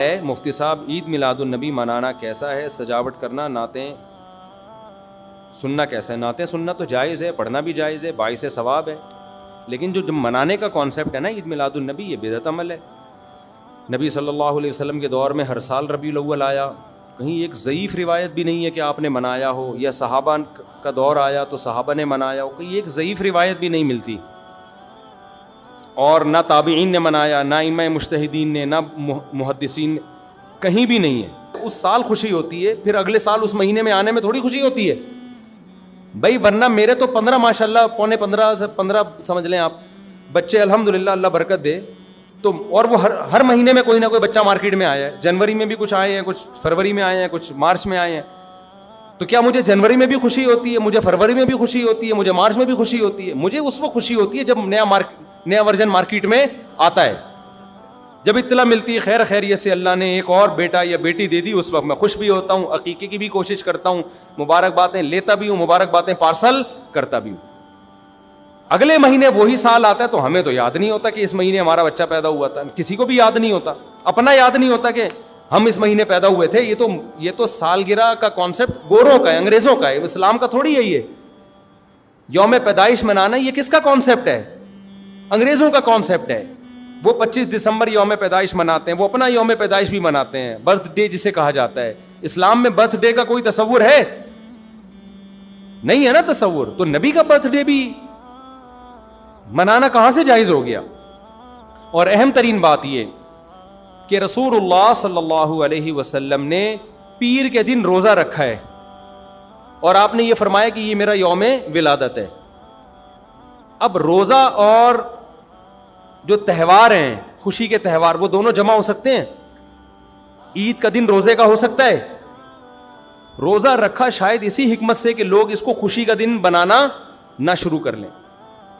ہے مفتی صاحب، عید میلاد النبی منانا کیسا ہے؟ سجاوٹ کرنا، نعتیں سننا کیسا ہے؟ نعتیں سننا تو جائز ہے، پڑھنا بھی جائز ہے، باعث ثواب ہے، لیکن جو منانے کا کانسیپٹ ہے نا عید میلاد النبی، یہ بدعت عمل ہے۔ نبی صلی اللہ علیہ وسلم کے دور میں ہر سال ربیع الاول آیا، کہیں ایک ضعیف روایت بھی نہیں ہے کہ آپ نے منایا ہو، یا صحابہ کا دور آیا تو صحابہ نے منایا ہو، کہیں ایک ضعیف روایت بھی نہیں ملتی، اور نہ تابعین نے منایا، نہ ائمہ مجتہدین نے، نہ محدثین، کہیں بھی نہیں ہے۔ اس سال خوشی ہوتی ہے، پھر اگلے سال اس مہینے میں آنے میں تھوڑی خوشی ہوتی ہے بھائی، ورنہ میرے تو 15 ماشاءاللہ، پونے 15 سے 15 سمجھ لیں آپ بچے، الحمدللہ اللہ برکت دے، تو اور وہ ہر مہینے میں کوئی نہ کوئی بچہ مارکیٹ میں آیا ہے، جنوری میں بھی کچھ آئے ہیں، کچھ فروری میں آئے ہیں، کچھ مارچ میں آئے ہیں، تو کیا مجھے جنوری میں بھی خوشی ہوتی ہے؟ مجھے فروری میں بھی خوشی ہوتی ہے؟ مجھے مارچ میں بھی خوشی ہوتی ہے؟ مجھے اس وقت خوشی ہوتی ہے جب نیا ورژن مارکیٹ میں آتا ہے، جب اطلاع ملتی ہے خیر خیریت سے اللہ نے ایک اور بیٹا یا بیٹی دے دی، اس وقت میں خوش بھی ہوتا ہوں، عقیقے کی بھی کوشش کرتا ہوں، مبارک باتیں لیتا بھی ہوں، مبارک باتیں پارسل کرتا بھی ہوں۔ اگلے مہینے وہی سال آتا ہے تو ہمیں تو یاد نہیں ہوتا کہ اس مہینے ہمارا بچہ پیدا ہوا تھا، کسی کو بھی یاد نہیں ہوتا، اپنا یاد نہیں ہوتا کہ ہم اس مہینے پیدا ہوئے تھے۔ یہ تو سالگرہ کا کانسیپٹ گوروں کا ہے، انگریزوں کا ہے، اسلام کا تھوڑی ہے۔ یہ یوم پیدائش منانا یہ کس کا کانسیپٹ ہے؟ انگریزوں کا کانسیپٹ ہے۔ وہ 25 دسمبر یوم پیدائش مناتے ہیں، وہ اپنا یوم پیدائش بھی مناتے ہیں، برتھ ڈے جسے کہا جاتا ہے۔ اسلام میں برتھ ڈے کا کوئی تصور ہے؟ نہیں ہے نا تصور، تو نبی کا برتھ ڈے بھی منانا کہاں سے جائز ہو گیا؟ اور اہم ترین بات یہ کہ رسول اللہ صلی اللہ علیہ وسلم نے پیر کے دن روزہ رکھا ہے، اور آپ نے یہ فرمایا کہ یہ میرا یوم ولادت ہے۔ اب روزہ اور جو تہوار ہیں، خوشی کے تہوار، وہ دونوں جمع ہو سکتے ہیں؟ عید کا دن روزے کا ہو سکتا ہے؟ روزہ رکھا شاید اسی حکمت سے کہ لوگ اس کو خوشی کا دن بنانا نہ شروع کر لیں۔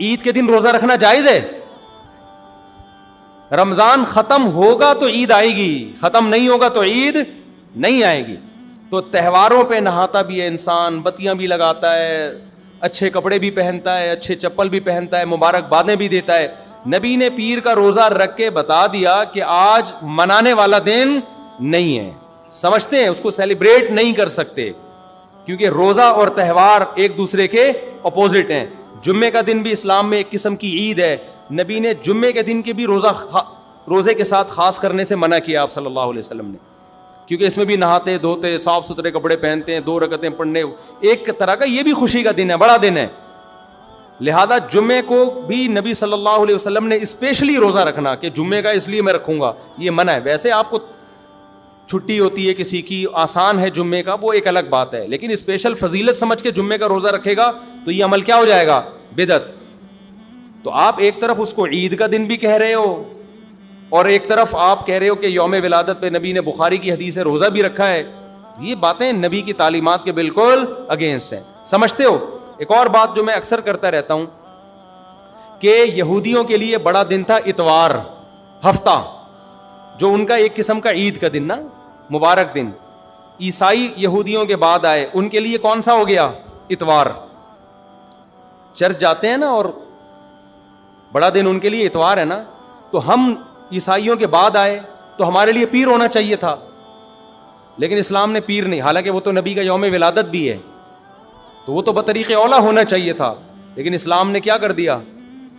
عید کے دن روزہ رکھنا جائز ہے؟ رمضان ختم ہوگا تو عید آئے گی، ختم نہیں ہوگا تو عید نہیں آئے گی۔ تو تہواروں پہ نہاتا بھی ہے انسان، بتیاں بھی لگاتا ہے، اچھے کپڑے بھی پہنتا ہے، اچھے چپل بھی پہنتا ہے، مبارک بادیں بھی دیتا ہے۔ نبی نے پیر کا روزہ رکھ کے بتا دیا کہ آج منانے والا دن نہیں ہے، سمجھتے ہیں اس کو سیلیبریٹ نہیں کر سکتے، کیونکہ روزہ اور تہوار ایک دوسرے کے اپوزٹ ہیں۔ جمعے کا دن بھی اسلام میں ایک قسم کی عید ہے، نبی نے جمعے کے دن کے بھی روزے کے ساتھ خاص کرنے سے منع کیا آپ صلی اللہ علیہ وسلم نے، کیونکہ اس میں بھی نہاتے دھوتے، صاف ستھرے کپڑے پہنتے ہیں، 2 رکعتیں پڑھنے، ایک طرح کا یہ بھی خوشی کا دن ہے، بڑا دن ہے۔ لہذا جمعے کو بھی نبی صلی اللہ علیہ وسلم نے اسپیشلی روزہ رکھنا کہ جمعے کا اس لیے میں رکھوں گا، یہ منع ہے۔ ویسے آپ کو چھٹی ہوتی ہے کسی کی، آسان ہے جمعے کا، وہ ایک الگ بات ہے، لیکن اسپیشل فضیلت سمجھ کے جمعے کا روزہ رکھے گا تو یہ عمل کیا ہو جائے گا؟ بدعت۔ تو آپ ایک طرف اس کو عید کا دن بھی کہہ رہے ہو، اور ایک طرف آپ کہہ رہے ہو کہ یوم ولادت پہ نبی نے بخاری کی حدیث ہے روزہ بھی رکھا ہے۔ یہ باتیں نبی کی تعلیمات کے بالکل اگینسٹ ہیں، سمجھتے ہو؟ ایک اور بات جو میں اکثر کرتا رہتا ہوں کہ یہودیوں کے لیے بڑا دن تھا اتوار، ہفتہ، جو ان کا ایک قسم کا عید کا دن نا، مبارک دن۔ عیسائی یہودیوں کے بعد آئے، ان کے لیے کون سا ہو گیا؟ اتوار۔ چرچ جاتے ہیں نا، اور بڑا دن ان کے لیے اتوار ہے نا، تو ہم عیسائیوں کے بعد آئے تو ہمارے لیے پیر ہونا چاہیے تھا، لیکن اسلام نے پیر نہیں، حالانکہ وہ تو نبی کا یوم ولادت بھی ہے، تو وہ تو بطریق اولا ہونا چاہیے تھا، لیکن اسلام نے کیا کر دیا؟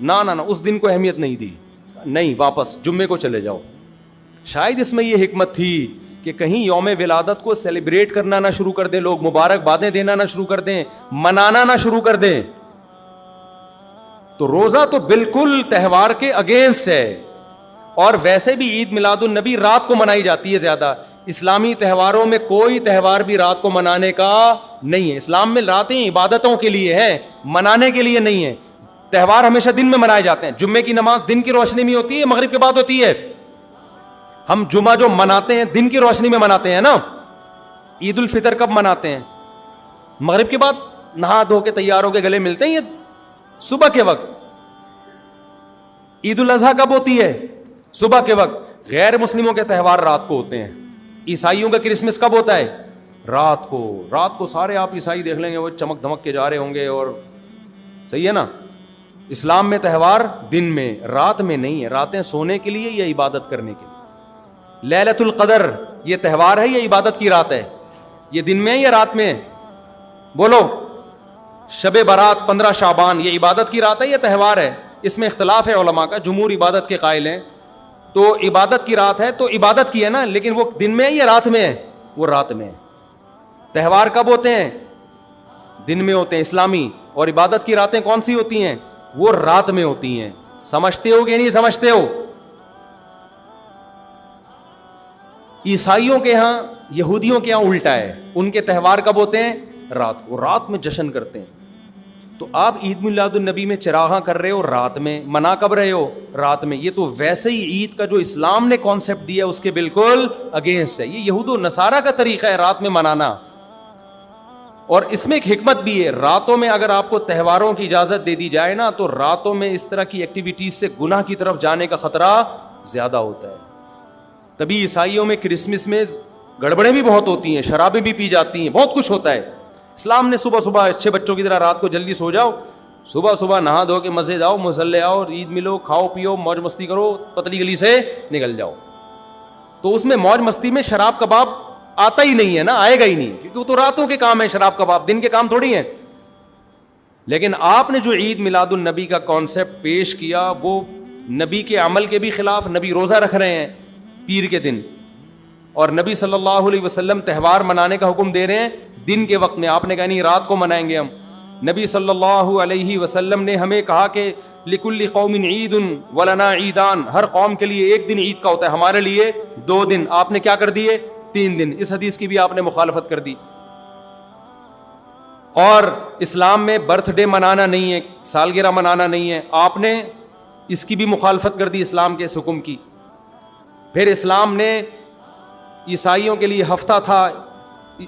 نہ اس دن کو اہمیت نہیں دی، نہیں، واپس جمعے کو چلے جاؤ۔ شاید اس میں یہ حکمت تھی کہ کہیں یوم ولادت کو سیلیبریٹ کرنا نہ شروع کر دیں لوگ، مبارک بادیں دینا نہ شروع کر دیں، منانا نہ شروع کر دیں۔ تو روزہ تو بالکل تہوار کے اگینسٹ ہے، اور ویسے بھی عید میلاد النبی رات کو منائی جاتی ہے زیادہ۔ اسلامی تہواروں میں کوئی تہوار بھی رات کو منانے کا نہیں ہے، اسلام میں راتیں عبادتوں کے لیے ہیں، منانے کے لیے نہیں ہے۔ تہوار ہمیشہ دن میں منائے جاتے ہیں، جمعے کی نماز دن کی روشنی میں ہوتی ہے، مغرب کے بعد ہوتی ہے۔ ہم جمعہ جو مناتے ہیں دن کی روشنی میں مناتے ہیں نا۔ عید الفطر کب مناتے ہیں؟ مغرب کے بعد نہا دھو کے تیار ہو کے گلے ملتے ہیں، یہ صبح کے وقت۔ عید الاضحیٰ کب ہوتی ہے؟ صبح کے وقت۔ غیر مسلموں کے تہوار رات کو ہوتے ہیں۔ عیسائیوں کا کرسمس کب ہوتا ہے؟ رات کو۔ رات کو سارے آپ عیسائی دیکھ لیں گے وہ چمک دھمک کے جا رہے ہوں گے، اور صحیح ہے نا۔ اسلام میں تہوار دن میں، رات میں نہیں ہے، راتیں سونے کے لیے یا عبادت کرنے کے لیے۔ لیلۃ القدر یہ تہوار ہے یا عبادت کی رات ہے؟ یہ دن میں ہے یا رات میں ہے؟ بولو. شب برات 15 شعبان یہ عبادت کی رات ہے یا تہوار ہے؟ اس میں اختلاف ہے علماء کا. جمہور عبادت کے قائل ہیں تو عبادت کی رات ہے تو عبادت کی ہے نا, لیکن وہ دن میں ہے یا رات میں ہے؟ وہ رات میں ہے. تہوار کب ہوتے ہیں؟ دن میں ہوتے ہیں اسلامی. اور عبادت کی راتیں کون سی ہوتی ہیں؟ وہ رات میں ہوتی ہیں. سمجھتے ہو کہ نہیں سمجھتے ہو؟ عیسائیوں کے ہاں, یہودیوں کے ہاں الٹا ہے. ان کے تہوار کب ہوتے ہیں؟ رات. وہ رات میں جشن کرتے ہیں. تو آپ عید میلاد النبی میں چراغاں کر رہے ہو رات میں, منا کب رہے ہو؟ رات میں. یہ تو ویسے ہی عید کا جو اسلام نے کانسیپٹ دیا اس کے بالکل اگینسٹ ہے. یہ یہود و نصارہ کا طریقہ ہے رات میں منانا. اور اس میں ایک حکمت بھی ہے, راتوں میں اگر آپ کو تہواروں کی اجازت دے دی جائے نا تو راتوں میں اس طرح کی ایکٹیویٹیز سے گناہ کی طرف جانے کا خطرہ زیادہ ہوتا ہے. تبھی عیسائیوں میں کرسمس میں گڑبڑیں بھی بہت ہوتی ہیں, شرابیں بھی پی جاتی ہیں, بہت کچھ ہوتا ہے. اسلام نے صبح صبح اچھے بچوں کی طرح رات کو جلدی سو جاؤ, صبح صبح نہا دھو کے مسجد آؤ, مصلی آؤ, عید ملو, کھاؤ پیو, موج مستی کرو, پتلی گلی سے نکل جاؤ. تو اس میں موج مستی میں شراب کباب آتا ہی نہیں ہے نا, آئے گا ہی نہیں, کیونکہ وہ تو راتوں کے کام ہے شراب کباب, دن کے کام تھوڑی ہیں. لیکن آپ نے جو عید میلاد النبی کا کانسیپٹ پیش کیا وہ نبی کے عمل کے بھی خلاف. نبی روزہ رکھ رہے ہیں پیر کے دن, اور نبی صلی اللہ علیہ وسلم تہوار منانے کا حکم دے رہے ہیں دن کے وقت میں. آپ نے کہا نہیں رات کو منائیں گے ہم. نبی صلی اللہ علیہ وسلم نے ہمیں کہا کہ لکل قوم عید ولنا عیدان, ہر قوم کے لیے ایک دن عید کا ہوتا ہے, ہمارے لیے 2 دن. آپ نے کیا کر دیے؟ 3 دن. اس حدیث کی بھی آپ نے مخالفت کر دی. اور اسلام میں برتھ ڈے منانا نہیں ہے, سالگرہ منانا نہیں ہے, آپ نے اس کی بھی مخالفت کر دی اسلام کے اس حکم کی. پھر اسلام نے عیسائیوں کے لیے ہفتہ تھا,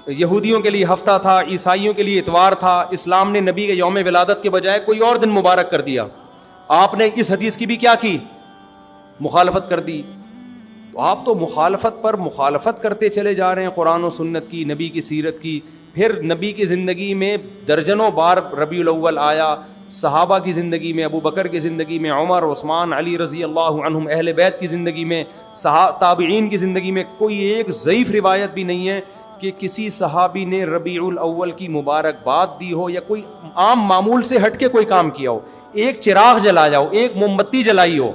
یہودیوں کے لیے ہفتہ تھا, عیسائیوں کے لیے اتوار تھا. اسلام نے نبی کے یوم ولادت کے بجائے کوئی اور دن مبارک کر دیا. آپ نے اس حدیث کی بھی کیا کی؟ مخالفت کر دی. تو آپ تو مخالفت پر مخالفت کرتے چلے جا رہے ہیں, قرآن و سنت کی, نبی کی سیرت کی. پھر نبی کی زندگی میں درجنوں بار ربیع الاول آیا, صحابہ کی زندگی میں, ابو بکر کی زندگی میں, عمر, عثمان, علی رضی اللہ عنہم, اہل بیت کی زندگی میں, تابعین کی زندگی میں کوئی ایک ضعیف روایت بھی نہیں ہے کہ کسی صحابی نے ربیع الاول کی مبارکباد دی ہو یا کوئی عام معمول سے ہٹ کے کوئی کام کیا ہو. ایک چراغ جلایا ہو, ایک موم بتی جلائی ہو,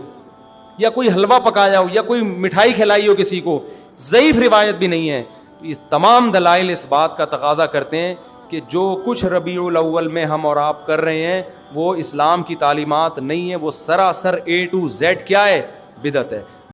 یا کوئی حلوہ پکایا ہو, یا کوئی مٹھائی کھلائی ہو کسی کو, ضعیف روایت بھی نہیں ہے. اس تمام دلائل اس بات کا تقاضا کرتے ہیں کہ جو کچھ ربیع الاول میں ہم اور آپ کر رہے ہیں وہ اسلام کی تعلیمات نہیں ہے, وہ سراسر A to Z کیا ہے؟ بدعت ہے.